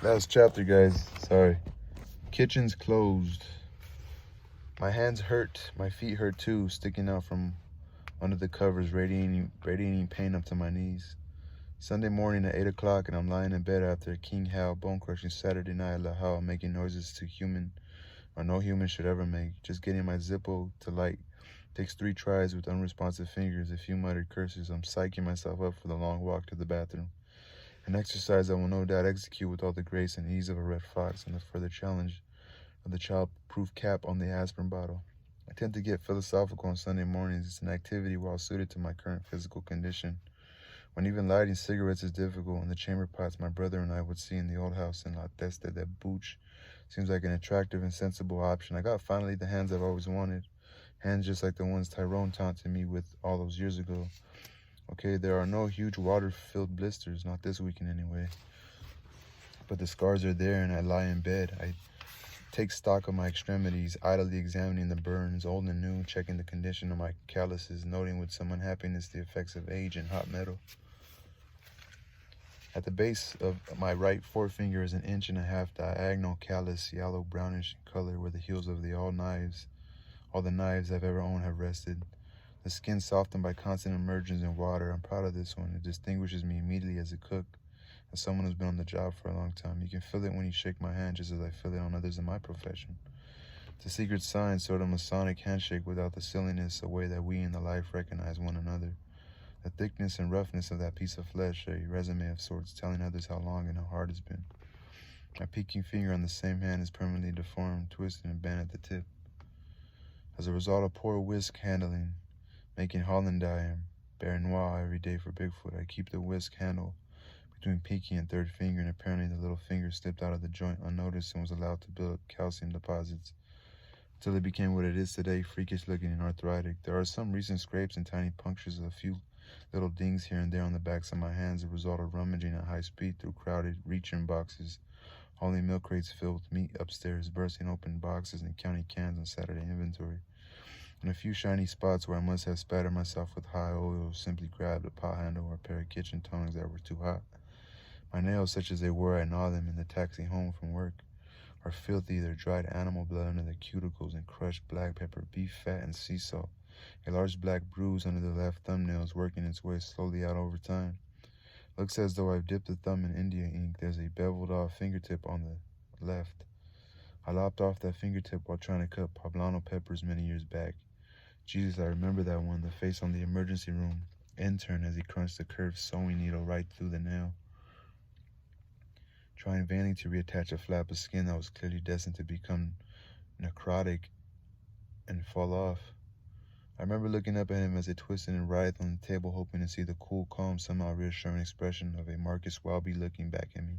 Last chapter, guys. Sorry. Kitchen's closed. My hands hurt. My feet hurt too, sticking out from under the covers, radiating pain up to my knees. Sunday morning at 8 o'clock, and I'm lying in bed after a King Hal bone-crushing Saturday night at La Hal, making noises too human or no human should ever make. Just getting my Zippo to light takes 3 tries with unresponsive fingers, a few muttered curses. I'm psyching myself up for the long walk to the bathroom. An exercise I will no doubt execute with all the grace and ease of a red fox, and the further challenge of the child-proof cap on the aspirin bottle. I tend to get philosophical on Sunday mornings. It's an activity well suited to my current physical condition. When even lighting cigarettes is difficult, and the chamber pots my brother and I would see in the old house in La Testa de Bouch seems like an attractive and sensible option. I got finally the hands I've always wanted. Hands just like the ones Tyrone taunted me with all those years ago. Okay, there are no huge water-filled blisters, not this weekend anyway. But the scars are there, and I lie in bed. I take stock of my extremities, idly examining the burns, old and new, checking the condition of my calluses, noting with some unhappiness the effects of age and hot metal. At the base of my right forefinger is an 1.5 inch diagonal callus, yellow-brownish in color, where the heels of all the knives I've ever owned have rested. The skin softened by constant immersions in water. I'm proud of this one. It distinguishes me immediately as a cook, as someone who's been on the job for a long time. You can feel it when you shake my hand, just as I feel it on others in my profession. It's a secret sign, sort of Masonic handshake without the silliness, a way that we in the life recognize one another. The thickness and roughness of that piece of flesh, a resume of sorts, telling others how long and how hard it's been. My peaking finger on the same hand is permanently deformed, twisted and bent at the tip. As a result of poor whisk handling, making Hollandaise and Bear Noir every day for Bigfoot, I keep the whisk handle between pinky and third finger, and apparently the little finger slipped out of the joint unnoticed and was allowed to build up calcium deposits until it became what it is today, freakish looking and arthritic. There are some recent scrapes and tiny punctures of a few little dings here and there on the backs of my hands, a result of rummaging at high speed through crowded reach-in boxes, hauling milk crates filled with meat upstairs, bursting open boxes and counting cans on Saturday inventory. And a few shiny spots where I must have spattered myself with high oil or simply grabbed a pot handle or a pair of kitchen tongs that were too hot. My nails, such as they were, I gnawed them in the taxi home from work, are filthy. They're dried animal blood under the cuticles and crushed black pepper, beef fat, and sea salt. A large black bruise under the left thumbnail is working its way slowly out over time. Looks as though I've dipped the thumb in India ink. There's a beveled off fingertip on the left. I lopped off that fingertip while trying to cut poblano peppers many years back. Jesus, I remember that one, the face on the emergency room intern as he crunched the curved sewing needle right through the nail, trying vainly to reattach a flap of skin that was clearly destined to become necrotic and fall off. I remember looking up at him as he twisted and writhed on the table, hoping to see the cool, calm, somehow reassuring expression of a Marcus Welby looking back at me.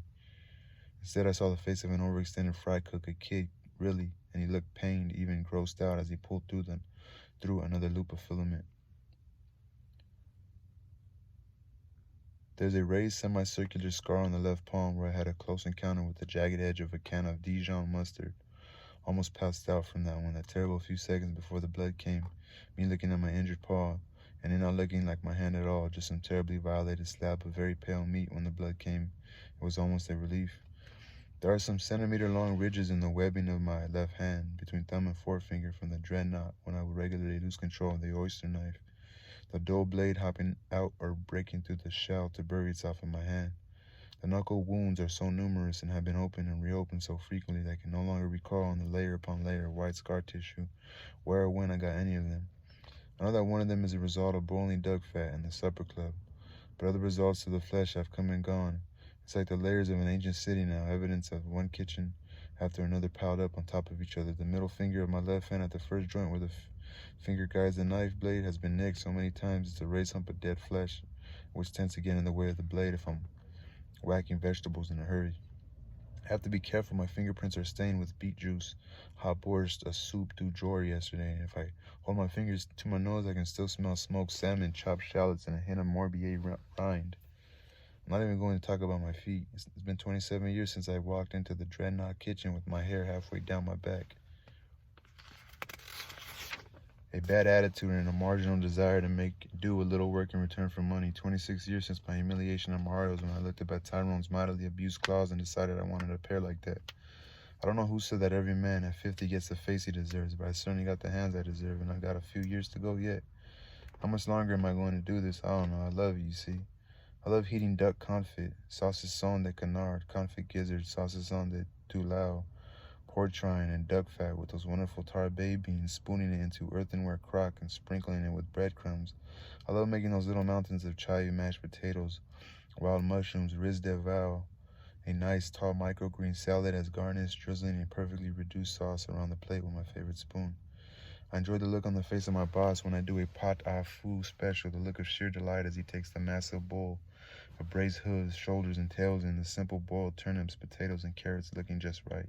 Instead, I saw the face of an overextended fry cook, a kid, really, and he looked pained, even grossed out as he pulled through another loop of filament. There's a raised semicircular scar on the left palm where I had a close encounter with the jagged edge of a can of Dijon mustard. Almost passed out from that one, that terrible few seconds before the blood came, me looking at my injured paw, and it not looking like my hand at all, just some terribly violated slab of very pale meat. When the blood came, it was almost a relief. There are some centimeter-long ridges in the webbing of my left hand, between thumb and forefinger, from the dreadnought when I would regularly lose control of the oyster knife, the dull blade hopping out or breaking through the shell to bury itself in my hand. The knuckle wounds are so numerous and have been opened and reopened so frequently that I can no longer recall on the layer upon layer of white scar tissue where or when I got any of them. I know that one of them is a result of boiling duck fat in the supper club, but other results to the flesh have come and gone. It's like the layers of an ancient city now, evidence of one kitchen after another piled up on top of each other. The middle finger of my left hand at the first joint where the finger guides the knife blade has been nicked so many times it's a raised hump of dead flesh, which tends to get in the way of the blade if I'm whacking vegetables in a hurry. I have to be careful. My fingerprints are stained with beet juice, hot borscht, a soup du jour yesterday, and if I hold my fingers to my nose, I can still smell smoked salmon, chopped shallots, and a hint of Morbier rind. I'm not even going to talk about my feet. It's been 27 years since I walked into the Dreadnought kitchen with my hair halfway down my back. a bad attitude, and a marginal desire to make do a little work in return for money. 26 years since my humiliation at Mario's when I looked up at Tyrone's mightily abused claws and decided I wanted a pair like that. I don't know who said that every man at 50 gets the face he deserves, but I certainly got the hands I deserve, and I got a few years to go yet. How much longer am I going to do this? I don't know. I love you, see. I love heating duck confit, saucisson de canard, confit gizzard, saucisson de toulao, pork chine, and duck fat with those wonderful tarbay beans, spooning it into earthenware crock and sprinkling it with breadcrumbs. I love making those little mountains of chayu mashed potatoes, wild mushrooms, riz de val, a nice tall microgreen salad as garnish, drizzling a perfectly reduced sauce around the plate with my favorite spoon. I enjoy the look on the face of my boss when I do a pot au feu special, the look of sheer delight as he takes the massive bowl of braised hooves, shoulders, and tails in, the simple boiled turnips, potatoes, and carrots looking just right.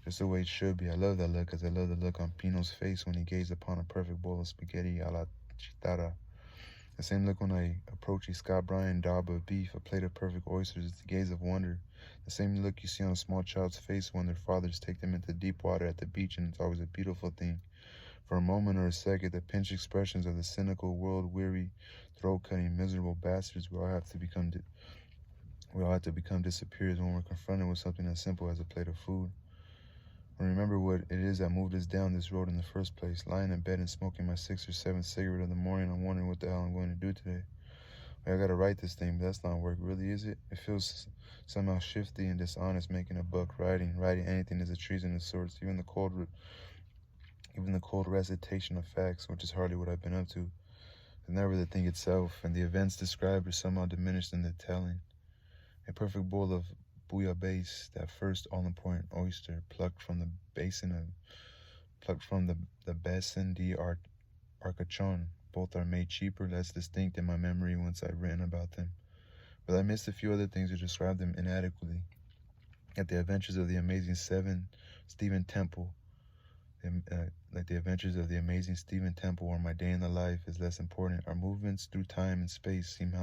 Just the way it should be. I love that look, as I love the look on Pino's face when he gazed upon a perfect bowl of spaghetti a la chitara. The same look when I approach a Scott Bryan daub of beef, a plate of perfect oysters, the gaze of wonder. The same look you see on a small child's face when their fathers take them into deep water at the beach, and it's always a beautiful thing. For a moment or a second, the pinched expressions of the cynical, world-weary, throat-cutting, miserable bastards we all have to become disappears when we're confronted with something as simple as a plate of food. I remember what it is that moved us down this road in the first place. Lying in bed and smoking my 6th or 7th cigarette of the morning, I'm wondering what the hell I'm going to do today. I gotta write this thing, but that's not work, really, is it? It feels somehow shifty and dishonest making a buck. Writing anything is a treason of sorts. Even the cold recitation of facts, which is hardly what I've been up to, is never the thing itself, and the events described are somehow diminished in the telling. A perfect bowl of bouillabaisse, that first all-important oyster plucked from the basin d'Arcachon. Both are made cheaper, less distinct in my memory once I've written about them. But I missed a few other things to describe them inadequately. At the Adventures of the Amazing Stephen Temple, like the Adventures of the Amazing Stephen Temple, or My Day in the Life is less important. Our movements through time and space seem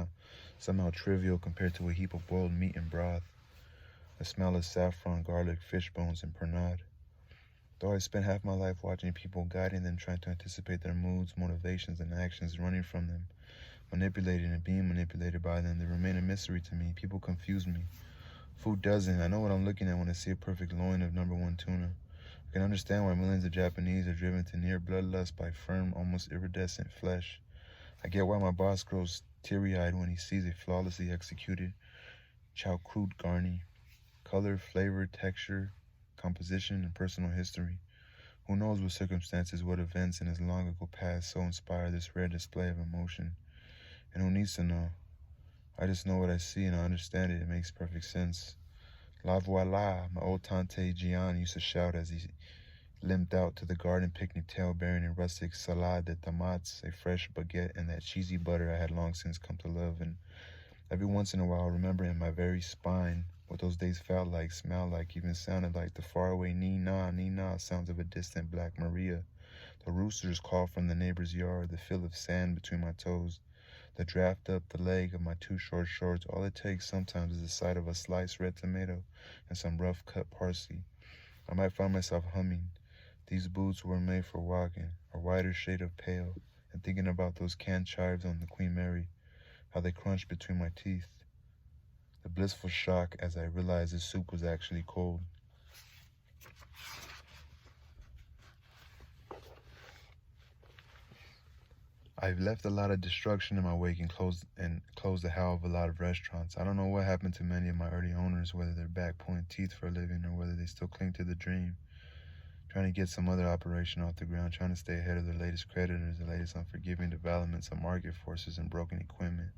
somehow trivial compared to a heap of boiled meat and broth, the smell of saffron, garlic, fish bones, and pernod. Though I spent half my life watching people, guiding them, trying to anticipate their moods, motivations, and actions, running from them, manipulated and being manipulated by them, they remain a mystery to me. People confuse me. Food doesn't. I know what I'm looking at when I see a perfect loin of #1 tuna. I can understand why millions of Japanese are driven to near bloodlust by firm, almost iridescent flesh. I get why my boss grows teary-eyed when he sees a flawlessly executed chowcroute garni. Color, flavor, texture, composition, and personal history. Who knows what circumstances, what events in his long ago past so inspire this rare display of emotion? And who needs to know? I just know what I see and I understand it. It makes perfect sense. La voila, my old Tante Gian used to shout as he limped out to the garden picnic tail bearing a rustic salade de tomates, a fresh baguette, and that cheesy butter I had long since come to love. And every once in a while, I remember in my very spine what those days felt like, smelled like, even sounded like the faraway nee-nah sounds of a distant Black Maria, the rooster's call from the neighbor's yard, the feel of sand between my toes, the draft up the leg of my too short shorts. All it takes sometimes is the sight of a sliced red tomato and some rough cut parsley. I might find myself humming, "These boots were made for walking," a whiter shade of pale, and thinking about those canned chives on the Queen Mary, how they crunched between my teeth. The blissful shock as I realized the soup was actually cold. I've left a lot of destruction in my wake and closed the hell of a lot of restaurants. I don't know what happened to many of my early owners, whether they're back pulling teeth for a living or whether they still cling to the dream, trying to get some other operation off the ground, trying to stay ahead of their latest creditors, the latest unforgiving developments of market forces and broken equipment,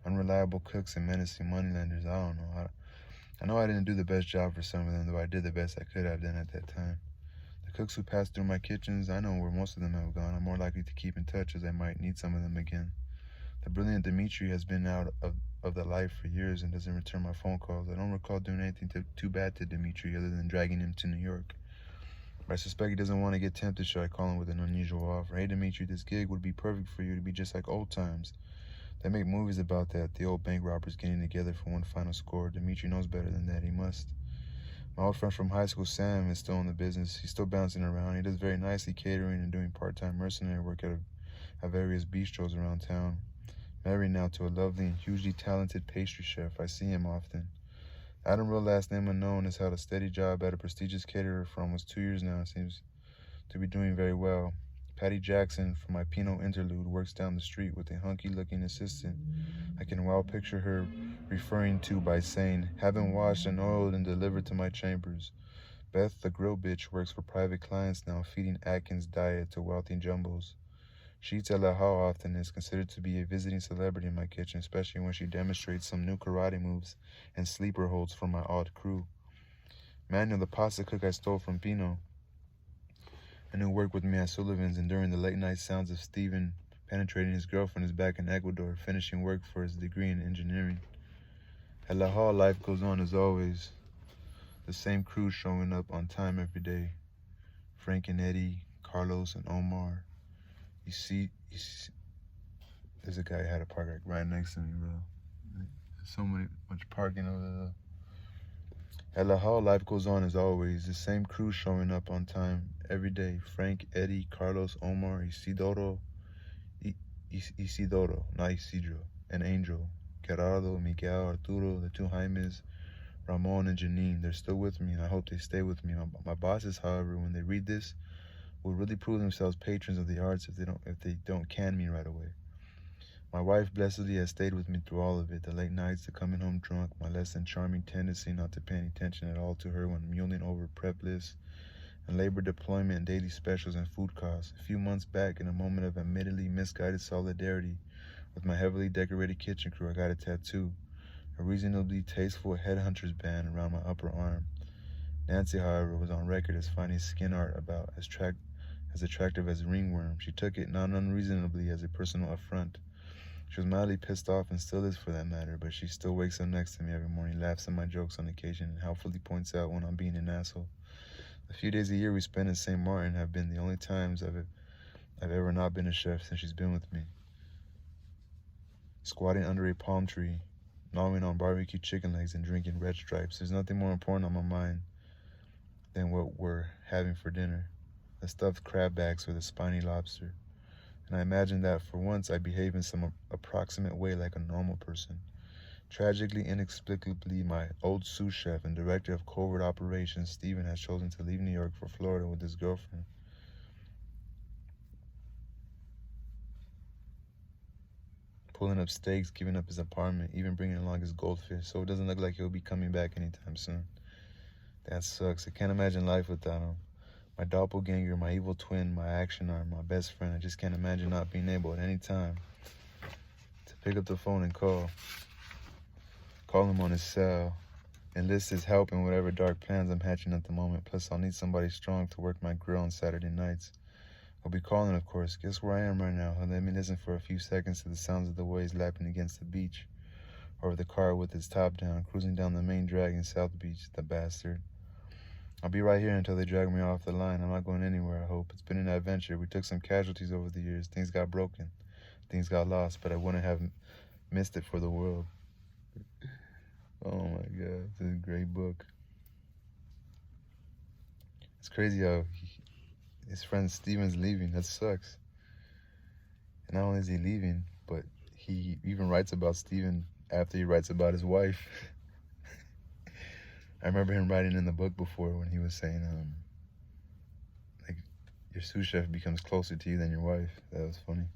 unreliable cooks and menacing moneylenders. I don't know. I know I didn't do the best job for some of them, though I did the best I could have done at that time. The cooks who passed through my kitchens, I know where most of them have gone. I'm more likely to keep in touch as I might need some of them again. The brilliant Dimitri has been out of the life for years and doesn't return my phone calls. I don't recall doing anything too bad to Dimitri other than dragging him to New York. But I suspect he doesn't want to get tempted, so I call him with an unusual offer. "Hey, Dimitri, this gig would be perfect for you to be just like old times. They make movies about that, the old bank robbers getting together for one final score. Dimitri knows better than that. He must. My old friend from high school, Sam, is still in the business. He's still bouncing around. He does very nicely catering and doing part-time mercenary work at various bistros around town. Married now to a lovely and hugely talented pastry chef. I see him often. Adam, real last name unknown, has had a steady job at a prestigious caterer for almost 2 years now and seems to be doing very well. Patty Jackson from my Pinot interlude works down the street with a hunky-looking assistant I can well picture her referring to by saying, "Having washed and oiled and delivered to my chambers." Beth, the grill bitch, works for private clients now, feeding Atkins' diet to wealthy jumbos. She eats at La How often and is considered to be a visiting celebrity in my kitchen, especially when she demonstrates some new karate moves and sleeper holds for my odd crew. Manuel, the pasta cook I stole from Pino, and who worked with me at Sullivan's, and during the late night sounds of Steven penetrating his girlfriend, is back in Ecuador, finishing work for his degree in engineering. At La Hall, life goes on as always. The same crew showing up on time every day. Frank and Eddie, Carlos and Omar. You see there's a guy who had a park right next to me, bro. There's so much parking over there. At La Hall, life goes on as always. The same crew showing up on time every day. Frank, Eddie, Carlos, Omar, Isidoro, not Isidro, and Angel, Gerardo, Miguel, Arturo, the two Jaimes, Ramon, and Janine. They're still with me, and I hope they stay with me. My bosses, however, when they read this, will really prove themselves patrons of the arts if they don't can me right away. My wife blessedly has stayed with me through all of it, the late nights, the coming home drunk, my less than charming tendency not to pay any attention at all to her when mulling over prep lists, and labor deployment and daily specials and food costs. A few months back, in a moment of admittedly misguided solidarity with my heavily decorated kitchen crew, I got a tattoo, a reasonably tasteful headhunter's band around my upper arm. Nancy, however, was on record as finding skin art about as attractive as ringworm. She took it not unreasonably as a personal affront. She was mildly pissed off, and still is for that matter, but she still wakes up next to me every morning, laughs at my jokes on occasion, and helpfully points out when I'm being an asshole. The few days a year we spend in St. Martin have been the only times I've ever not been a chef since she's been with me. Squatting under a palm tree, gnawing on barbecue chicken legs, and drinking Red Stripes. There's nothing more important on my mind than what we're having for dinner, the stuffed crab backs or the spiny lobster. And I imagine that for once I behave in some approximate way like a normal person. Tragically, inexplicably, my old sous chef and director of covert operations, Steven, has chosen to leave New York for Florida with his girlfriend. Pulling up stakes, giving up his apartment, even bringing along his goldfish, so it doesn't look like he'll be coming back anytime soon. That sucks. I can't imagine life without him. My doppelganger, my evil twin, my action arm, my best friend. I just can't imagine not being able at any time to pick up the phone and call him on his cell, enlist his help in whatever dark plans I'm hatching at the moment. Plus, I'll need somebody strong to work my grill on Saturday nights. I'll be calling, of course. Guess where I am right now? Let me listen for a few seconds to the sounds of the waves lapping against the beach, or the car with its top down, cruising down the main drag in South Beach, the bastard. I'll be right here until they drag me off the line. I'm not going anywhere, I hope. It's been an adventure. We took some casualties over the years. Things got broken. Things got lost, but I wouldn't have missed it for the world. Oh my God, this is a great book. It's crazy how his friend Steven's leaving. That sucks. And not only is he leaving, but he even writes about Steven after he writes about his wife. I remember him writing in the book before when he was saying, like, your sous chef becomes closer to you than your wife. That was funny.